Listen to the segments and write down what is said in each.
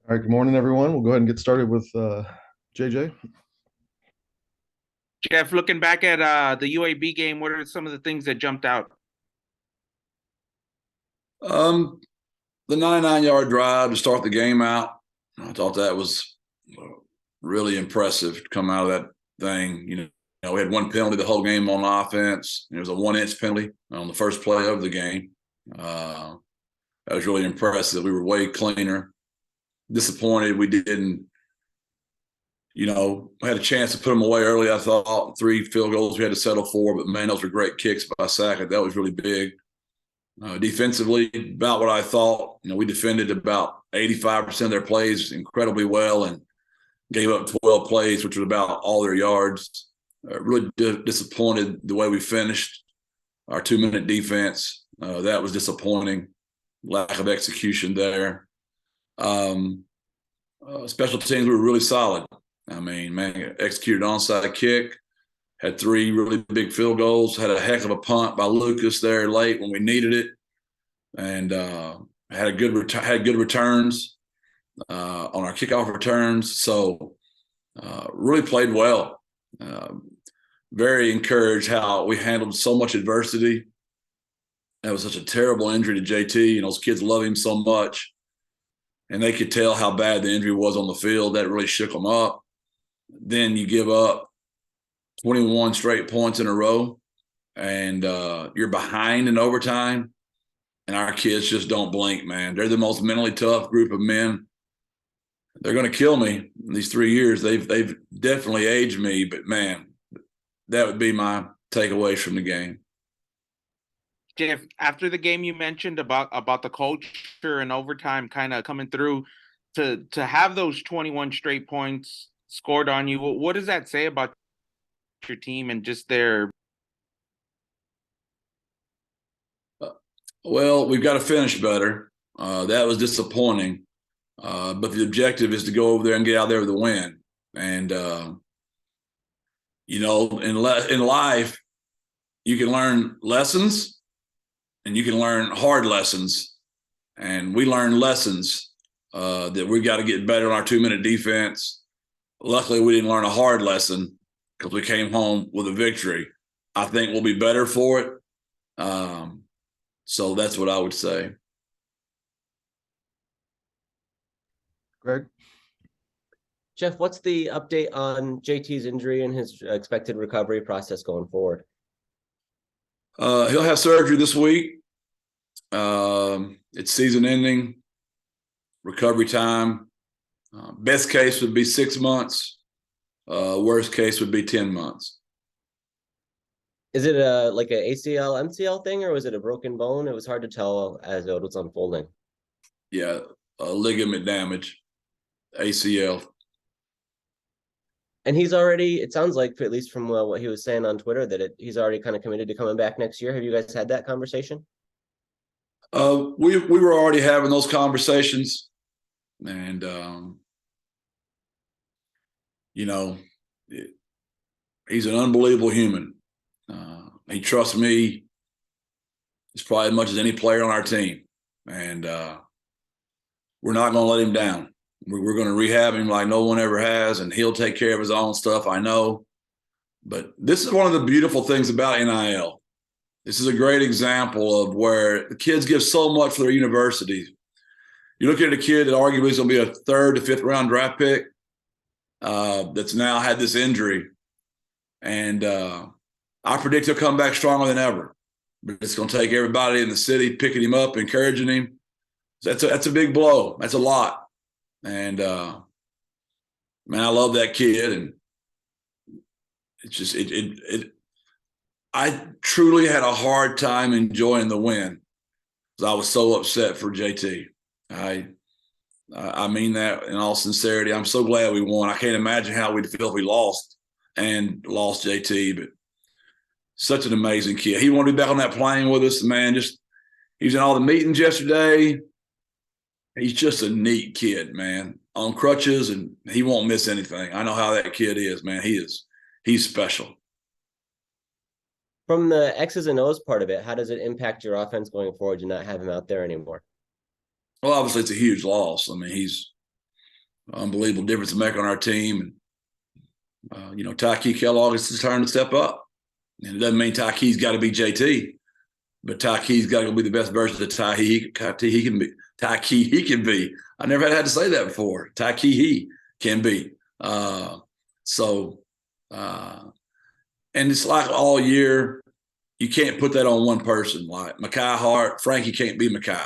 All right, good morning, everyone. We'll go ahead and get started with JJ. Jeff, looking back at the UAB game, what are some of the things that jumped out? Um, the 99-yard drive to start the game out, I thought that was really impressive to come out of that thing. We had one penalty the whole game on offense. It was a 1-inch penalty on the first play of the game. That was really impressive. We were way cleaner. Disappointed we didn't, we had a chance to put them away early, I thought. 3 field goals we had to settle for, but man, those were great kicks by Sackett. That was really big. Defensively, about what I thought. We defended about 85% of their plays incredibly well and gave up 12 plays, which was about all their yards. Really disappointed the way we finished our 2-minute defense. That was disappointing. Lack of execution there. Special teams were really solid. I mean, man, executed onside kick. Had 3 really big field goals. Had a heck of a punt by Lucas there late when we needed it, and had good returns on our kickoff returns. So really played well. Very encouraged how we handled so much adversity. That was such a terrible injury to JT, and those kids love him so much, and they could tell how bad the injury was on the field. That really shook them up. Then you give up 21 straight points in a row, and you're behind in overtime, and our kids just don't blink, man. They're the most mentally tough group of men. They're going to kill me in these 3 years. They've definitely aged me, but man, that would be my takeaways from the game. Jeff, after the game, you mentioned about the culture and overtime kind of coming through to have those 21 straight points scored on you. What does that say about your team and just their? Well, we've got to finish better. That was disappointing. But the objective is to go over there and get out there with a win. And, in life, you can learn lessons and you can learn hard lessons. And we learned lessons that we got to get better on our 2-minute defense. Luckily, we didn't learn a hard lesson because we came home with a victory. I think we'll be better for it. So that's what I would say. Greg? Jeff, what's the update on JT's injury and his expected recovery process going forward? He'll have surgery this week. It's season-ending. Recovery time. Best case would be 6 months. Worst case would be 10 months. Is it like a ACL, MCL thing, or was it a broken bone? It was hard to tell as it was unfolding. Yeah, ligament damage, ACL. And he's already, it sounds like, at least from what he was saying on Twitter, that he's already kind of committed to coming back next year. Have you guys had that conversation? We were already having those conversations, and he's an unbelievable human. He trusts me. It's probably as much as any player on our team, and we're not going to let him down. We're going to rehab him like no one ever has, and he'll take care of his own stuff, I know. But this is one of the beautiful things about NIL. This is a great example of where the kids give so much for their universities. You look at a kid that arguably is going to be a 3rd to 5th round draft pick that's now had this injury. And I predict he'll come back stronger than ever. But it's going to take everybody in the city picking him up, encouraging him. That's a big blow. That's a lot. And, man, I love that kid. And it's just I truly had a hard time enjoying the win because I was so upset for JT. I mean that in all sincerity. I'm so glad we won. I can't imagine how we'd feel if we lost JT, but such an amazing kid. He wanted to be back on that plane with us, man. He was in all the meetings yesterday. He's just a neat kid, man, on crutches, and he won't miss anything. I know how that kid is, man. He's special. From the X's and O's part of it, how does it impact your offense going forward to not have him out there anymore? Well, obviously it's a huge loss. I mean, he's unbelievable difference maker on our team. And Ty Kellogg is his turn to step up. And it doesn't mean Ty Key's got to be JT, but Ty Key's got to be the best version of Ty he can be. Ty Key he can be. I never had to say that before. Ty Key he can be. And it's like all year, you can't put that on one person. Like Mekhi Hart, Frankie can't be Mekhi.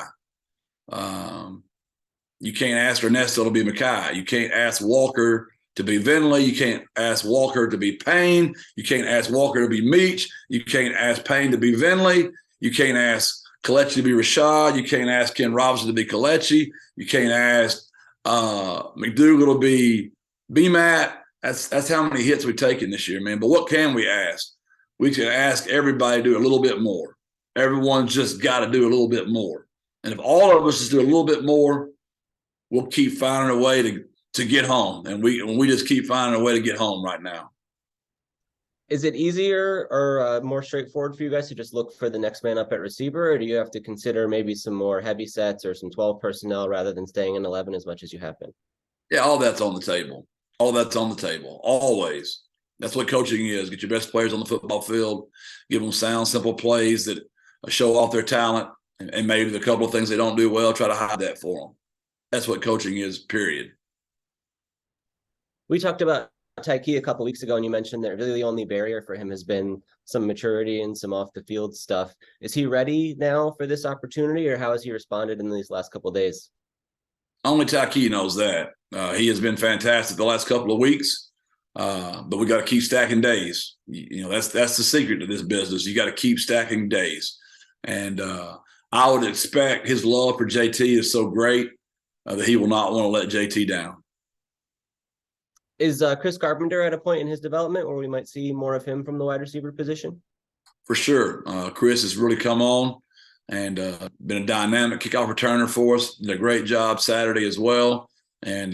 You can't ask Ernesto to be Mekhi. You can't ask Walker to be Vinley. You can't ask Walker to be Payne. You can't ask Walker to be Meach. You can't ask Payne to be Vinley. You can't ask Kalechi to be Rashad. You can't ask Ken Robinson to be Kalechi. You can't ask McDougal to be B-Matt. That's how many hits we've taken this year, man. But what can we ask? We can ask everybody to do a little bit more. Everyone's just got to do a little bit more. And if all of us just do a little bit more, we'll keep finding a way to get home. And we just keep finding a way to get home right now. Is it easier or more straightforward for you guys to just look for the next man up at receiver, or do you have to consider maybe some more heavy sets or some 12 personnel rather than staying in 11 as much as you have been? Yeah, all that's on the table. All that's on the table, always. That's what coaching is. Get your best players on the football field, give them sound, simple plays that show off their talent, and maybe the couple of things they don't do well, try to hide that for them. That's what coaching is, period. We talked about Tyke a couple of weeks ago, and you mentioned that really the only barrier for him has been some maturity and some off the field stuff. Is he ready now for this opportunity, or how has he responded in these last couple of days? Only Tyke knows that. He has been fantastic the last couple of weeks, but we got to keep stacking days. That's the secret to this business. You got to keep stacking days, and I would expect his love for JT is so great that he will not want to let JT down. Is Chris Carpenter at a point in his development where we might see more of him from the wide receiver position? For sure. Chris has really come on and been a dynamic kickoff returner for us. Did a great job Saturday as well. And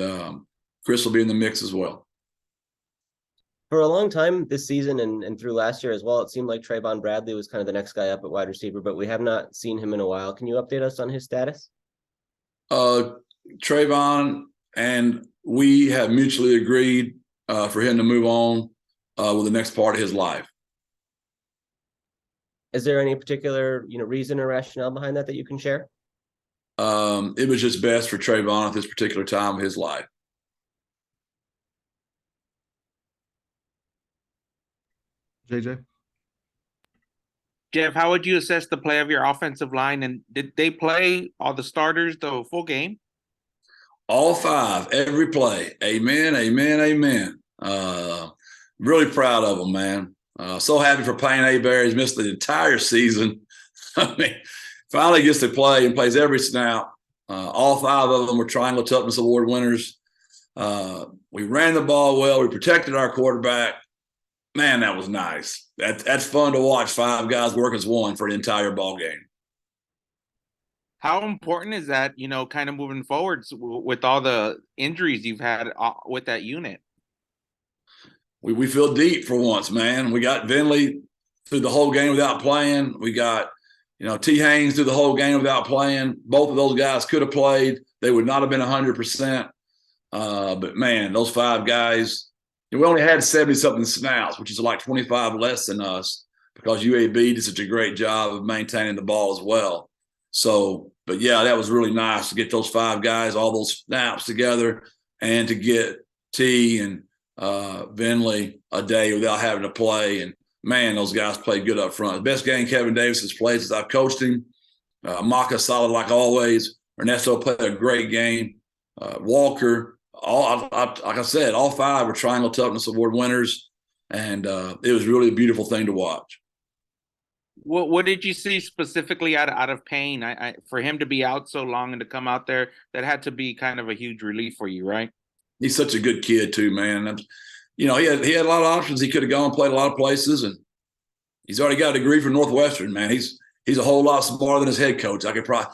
Chris will be in the mix as well. For a long time this season and through last year as well, it seemed like Trayvon Bradley was kind of the next guy up at wide receiver, but we have not seen him in a while. Can you update us on his status? Trayvon and we have mutually agreed for him to move on with the next part of his life. Is there any particular reason or rationale behind that you can share? It was just best for Trayvon at this particular time of his life. JJ? Jeff, how would you assess the play of your offensive line? And did they play all the starters the full game? All five, every play. Amen, amen, amen. Really proud of them, man. So happy for Payne Hebert. He's missed the entire season. I mean, finally gets to play and plays every snap. All five of them were Triangle Toughness Award winners. We ran the ball well. We protected our quarterback. Man, that was nice. That's fun to watch five guys work as one for the entire ball game. How important is that, kind of moving forwards with all the injuries you've had with that unit? We feel deep for once, man. We got Vinley through the whole game without playing. We got, T. Haynes through the whole game without playing. Both of those guys could have played. They would not have been 100%. But, man, those five guys, we only had 70-something snaps, which is like 25 less than us because UAB did such a great job of maintaining the ball as well. So, but yeah, that was really nice to get those five guys, all those snaps together, and to get T and Vinley a day without having to play. And man, those guys played good up front. The best game Kevin Davis has played since I've coached him. Maka solid like always. Ernesto played a great game. Walker, like I said, all five were Triangle Toughness Award winners, and it was really a beautiful thing to watch. What did you see specifically out of Payne? For him to be out so long and to come out there, that had to be kind of a huge relief for you, right? He's such a good kid too, man. He had a lot of options. He could have gone and played a lot of places, and he's already got a degree from Northwestern, man. He's a whole lot smarter than his head coach.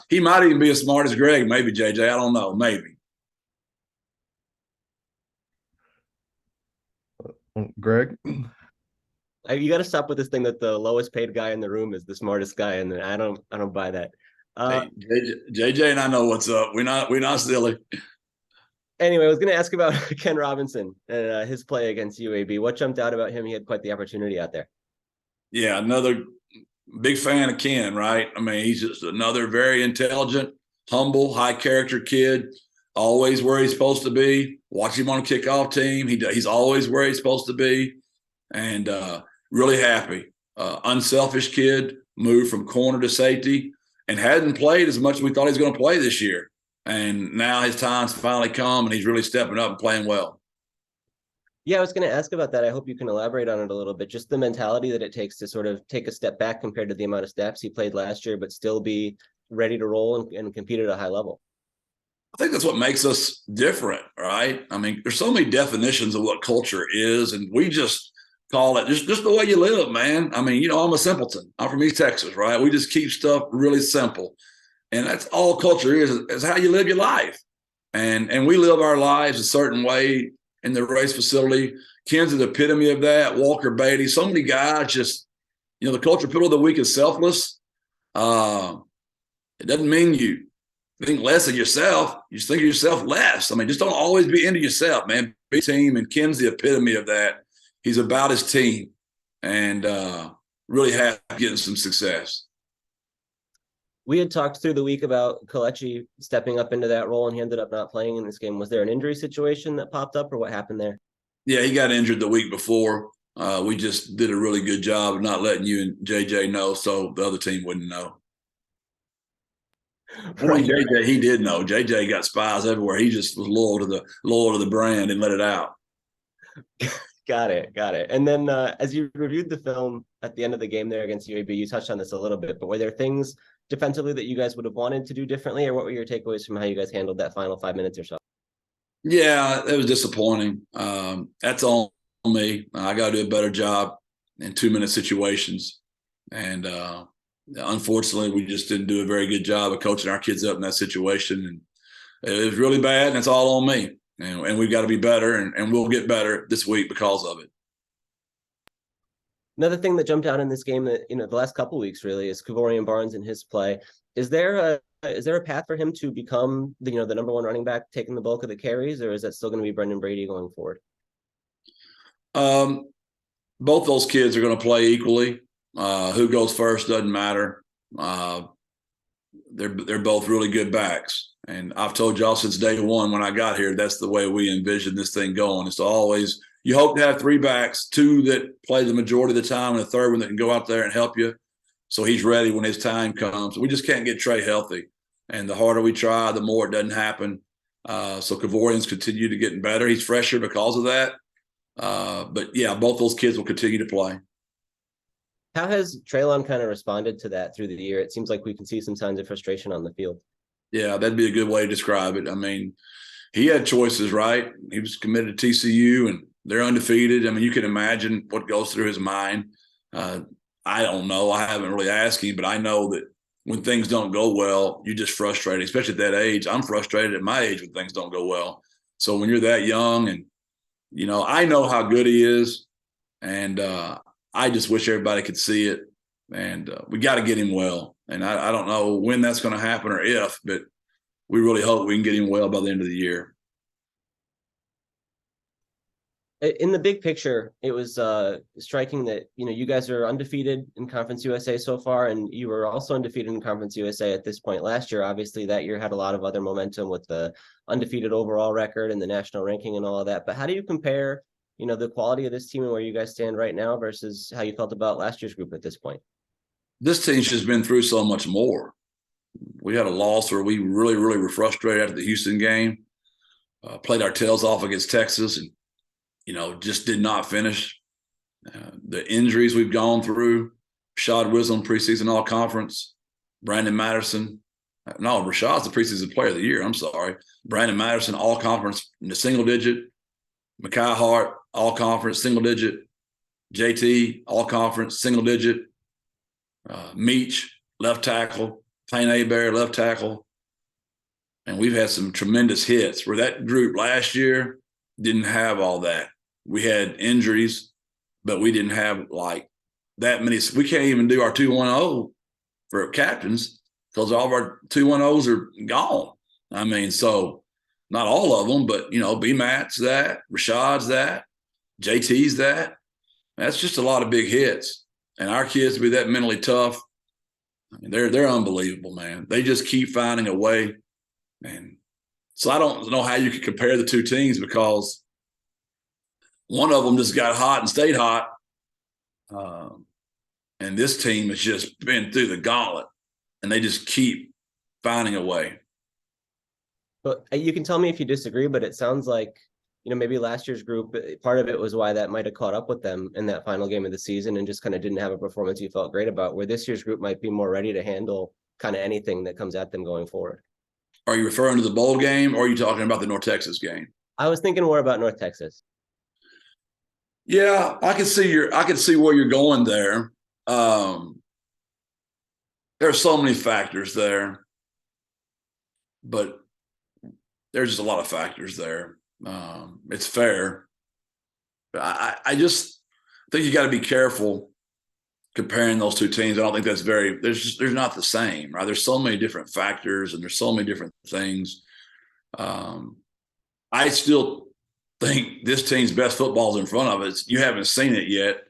He might even be as smart as Greg, maybe JJ. I don't know, maybe. Greg? You got to stop with this thing that the lowest paid guy in the room is the smartest guy, and I don't buy that. Hey, JJ and I know what's up. We're not silly. Anyway, I was going to ask about Ken Robinson and his play against UAB. What jumped out about him? He had quite the opportunity out there. Yeah, another big fan of Ken, right? I mean, he's just another very intelligent, humble, high character kid, always where he's supposed to be. Watch him on a kickoff team. He's always where he's supposed to be, and really happy. Unselfish kid, moved from corner to safety, and hadn't played as much as we thought he was going to play this year. And now his time's finally come, and he's really stepping up and playing well. Yeah, I was going to ask about that. I hope you can elaborate on it a little bit. Just the mentality that it takes to sort of take a step back compared to the amount of snaps he played last year, but still be ready to roll and compete at a high level. I think that's what makes us different, right? I mean, there's so many definitions of what culture is, and we just call it just the way you live, man. I mean, I'm a simpleton. I'm from East Texas, right? We just keep stuff really simple. And that's all culture is how you live your life. And we live our lives a certain way in the race facility. Ken's the epitome of that. Walker Beatty, so many guys just, the culture pillar of the week is selfless. It doesn't mean you think less of yourself. You just think of yourself less. I mean, just don't always be into yourself, man. Be a team, and Ken's the epitome of that. He's about his team and really happy getting some success. We had talked through the week about Kelechi stepping up into that role, and he ended up not playing in this game. Was there an injury situation that popped up, or what happened there? Yeah, he got injured the week before. We just did a really good job of not letting you and JJ know, so the other team wouldn't know. Right. JJ, he did know. JJ got spies everywhere. He just was loyal to the brand and let it out. Got it. And then as you reviewed the film at the end of the game there against UAB, you touched on this a little bit, but were there things defensively that you guys would have wanted to do differently, or what were your takeaways from how you guys handled that final 5 minutes or so? Yeah, it was disappointing. That's on me. I got to do a better job in 2-minute situations. And unfortunately, we just didn't do a very good job of coaching our kids up in that situation. And it was really bad, and it's all on me. And we've got to be better, and we'll get better this week because of it. Another thing that jumped out in this game that, the last couple of weeks really is Kevorian Barnes and his play. Is there a path for him to become the number one running back, taking the bulk of the carries, or is that still going to be Brendan Brady going forward? Both those kids are going to play equally. Who goes first doesn't matter. They're both really good backs. And I've told y'all since day one when I got here, that's the way we envision this thing going. It's always, you hope to have 3 backs, 2 that play the majority of the time, and a third one that can go out there and help you. So he's ready when his time comes. We just can't get Trey healthy. And the harder we try, the more it doesn't happen. So Kevorian's continue to getting better. He's fresher because of that. But yeah, both those kids will continue to play. How has Traylor kind of responded to that through the year? It seems like we can see some signs of frustration on the field. Yeah, that'd be a good way to describe it. I mean, he had choices, right? He was committed to TCU, and they're undefeated. I mean, you can imagine what goes through his mind. I don't know. I haven't really asked him, but I know that when things don't go well, you're just frustrated, especially at that age. I'm frustrated at my age when things don't go well. So when you're that young, and, I know how good he is, and I just wish everybody could see it. And we got to get him well. And I don't know when that's going to happen or if, but we really hope we can get him well by the end of the year. In the big picture, it was striking that, you guys are undefeated in Conference USA so far, and you were also undefeated in Conference USA at this point last year. Obviously, that year had a lot of other momentum with the undefeated overall record and the national ranking and all of that. But how do you compare, the quality of this team and where you guys stand right now versus how you felt about last year's group at this point? This team's just been through so much more. We had a loss where we really, really were frustrated after the Houston game, played our tails off against Texas, and, just did not finish. The injuries we've gone through, Rashad Wisdom, preseason all-conference, Brandon Matterson. No, Rashad's the preseason player of the year. I'm sorry. Brandon Matterson, all-conference in the single digit. Mekhi Hart, all-conference, single digit. JT, all-conference, single digit. Meach, left tackle. Payne Abear, left tackle. And we've had some tremendous hits where that group last year didn't have all that. We had injuries, but we didn't have like that many. We can't even do our 2-1-0 for captains because all of our 2-1-0s are gone. I mean, so Not all of them, but, B-Matt's that, Rashad's that, JT's that. That's just a lot of big hits. And our kids to be that mentally tough, I mean, they're unbelievable, man. They just keep finding a way. And so I don't know how you could compare the two teams, because one of them just got hot and stayed hot. And this team has just been through the gauntlet, and they just keep finding a way. But you can tell me if you disagree, but it sounds like, maybe last year's group, part of it was why that might have caught up with them in that final game of the season and just kind of didn't have a performance you felt great about, where this year's group might be more ready to handle kind of anything that comes at them going forward. Are you referring to the bowl game, or are you talking about the North Texas game? I was thinking more about North Texas. Yeah, I can see where you're going there. There's so many factors there, but there's just a lot of factors there. It's fair. But I just think you got to be careful comparing those two teams. I don't think that's they're not the same, right? There's so many different factors, and there's so many different things. I still think this team's best football is in front of us. You haven't seen it yet.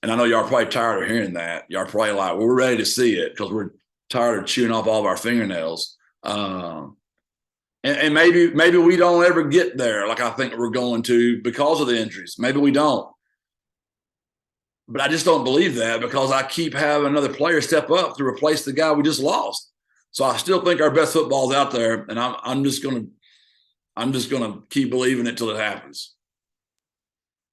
And I know y'all are probably tired of hearing that. Y'all are probably like, well, we're ready to see it because we're tired of chewing off all of our fingernails. And maybe we don't ever get there like I think we're going to because of the injuries. Maybe we don't. But I just don't believe that, because I keep having another player step up to replace the guy we just lost. So I still think our best football is out there, and I'm just gonna keep believing it till it happens.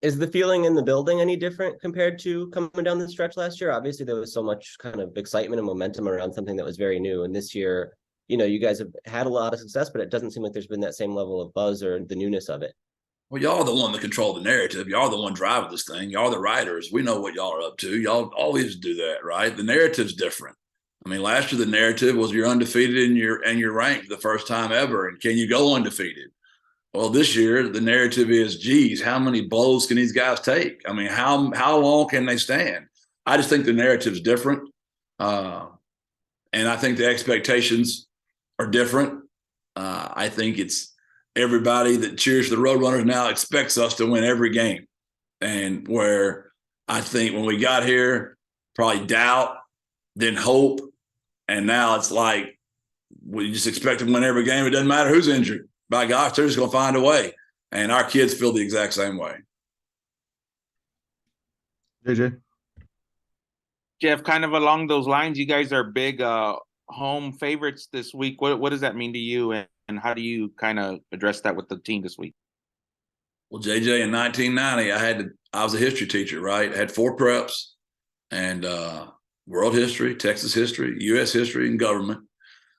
Is the feeling in the building any different compared to coming down the stretch last year? Obviously, there was so much kind of excitement and momentum around something that was very new. And this year, you guys have had a lot of success, but it doesn't seem like there's been that same level of buzz or the newness of it. Well, y'all are the one that control the narrative. Y'all are the one driving this thing. Y'all are the writers. We know what y'all are up to. Y'all always do that, right? The narrative's different. I mean, last year the narrative was you're undefeated and you're ranked the first time ever. And can you go undefeated? Well, this year the narrative is, geez, how many blows can these guys take? I mean, how long can they stand? I just think the narrative's different. And I think the expectations are different. I think it's everybody that cheers for the Roadrunners now expects us to win every game. And where I think when we got here, probably doubt, then hope. And now it's like, we just expect to win every game. It doesn't matter who's injured. By gosh, they're just going to find a way. And our kids feel the exact same way. JJ? Jeff, kind of along those lines, you guys are big home favorites this week. What does that mean to you, and how do you kind of address that with the team this week? Well, JJ, in 1990, I was a history teacher, right? I had 4 preps, and world history, Texas history, U.S. history, and government.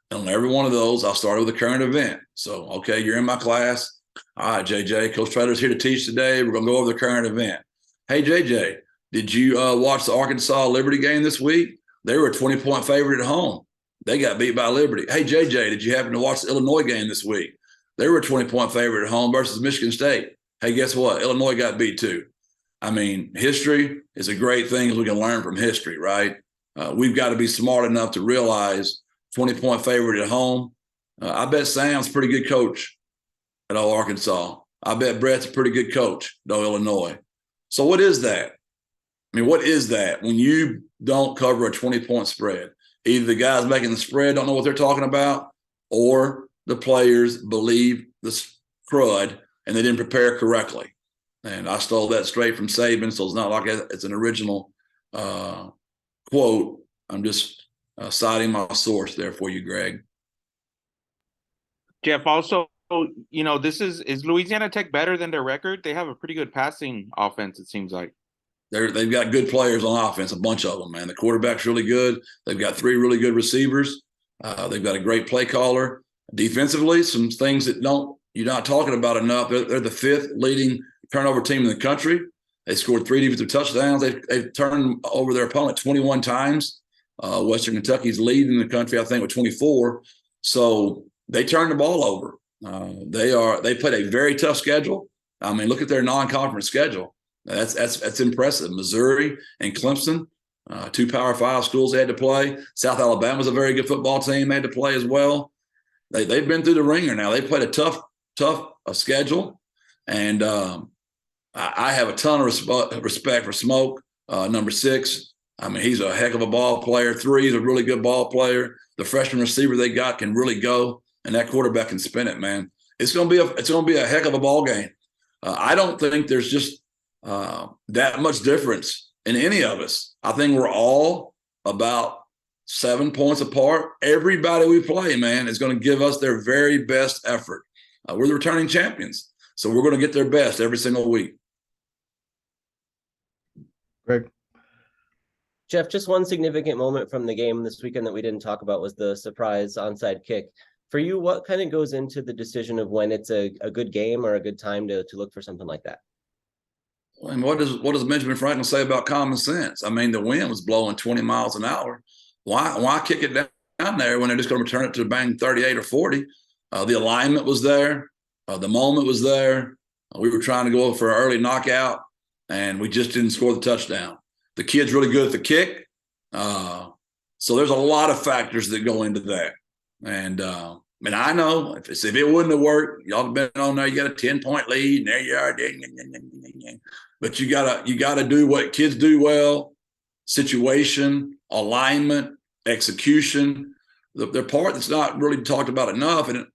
And on every one of those, I started with a current event. So, okay, you're in my class. All right, JJ, Coach Traylor's here to teach today. We're going to go over the current event. Hey, JJ, did you watch the Arkansas Liberty game this week? They were a 20-point favorite at home. They got beat by Liberty. Hey, JJ, did you happen to watch the Illinois game this week? They were a 20-point favorite at home versus Michigan State. Hey, guess what? Illinois got beat too. I mean, history is a great thing. We can learn from history, right? We've got to be smart enough to realize 20-point favorite at home. I bet Sam's a pretty good coach at Arkansas. I bet Brett's a pretty good coach at Illinois. So what is that? I mean, what is that when you don't cover a 20-point spread? Either the guys making the spread don't know what they're talking about, or the players believe the crud and they didn't prepare correctly. And I stole that straight from Saban, so it's not like it's an original quote. I'm just citing my source there for you, Greg. Jeff, also, is Louisiana Tech better than their record? They have a pretty good passing offense, it seems like. They've got good players on offense, a bunch of them, man. The quarterback's really good. They've got 3 really good receivers. They've got a great play caller. Defensively, some things that you're not talking about enough. They're the 5th leading turnover team in the country. They scored 3 defensive touchdowns. They've turned over their opponent 21 times. Western Kentucky's leading the country, I think, with 24. So they turned the ball over. They played a very tough schedule. I mean, look at their non-conference schedule. That's impressive. Missouri and Clemson, 2 Power 5 schools they had to play. South Alabama's a very good football team. They had to play as well. They've been through the ringer now. They played a tough schedule. And I have a ton of respect for Smoke, number 6. I mean, he's a heck of a ball player. 3, he's a really good ball player. The freshman receiver they got can really go, and that quarterback can spin it, man. It's gonna be a heck of a ball game. I don't think there's just that much difference in any of us. I think we're all about 7 points apart. Everybody we play, man, is going to give us their very best effort. We're the returning champions, so we're going to get their best every single week. Greg. Jeff, just one significant moment from the game this weekend that we didn't talk about was the surprise onside kick. For you, what kind of goes into the decision of when it's a good game or a good time to look for something like that? And what does Benjamin Franklin say about common sense? I mean, the wind was blowing 20 miles an hour. Why kick it down there when they're just going to return it to bang 38 or 40? The alignment was there. The moment was there. We were trying to go for an early knockout, and we just didn't score the touchdown. The kid's really good at the kick. So there's a lot of factors that go into that. And I mean, I know if it wouldn't have worked, y'all have been on there, you got a 10-point lead, and there you are. But you gotta do what kids do well: situation, alignment, execution. The part that's not really talked about enough, and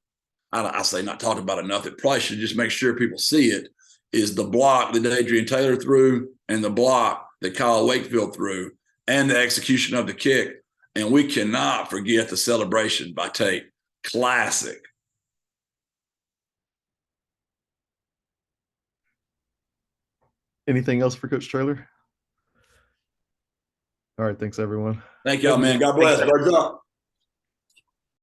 I say not talked about enough, it probably should just make sure people see it, is the block that Adrian Taylor threw and the block that Kyle Wakefield threw and the execution of the kick. And we cannot forget the celebration by Tate. Classic. Anything else for Coach Traylor? All right. Thanks, everyone. Thank y'all, man. God bless. Birds up.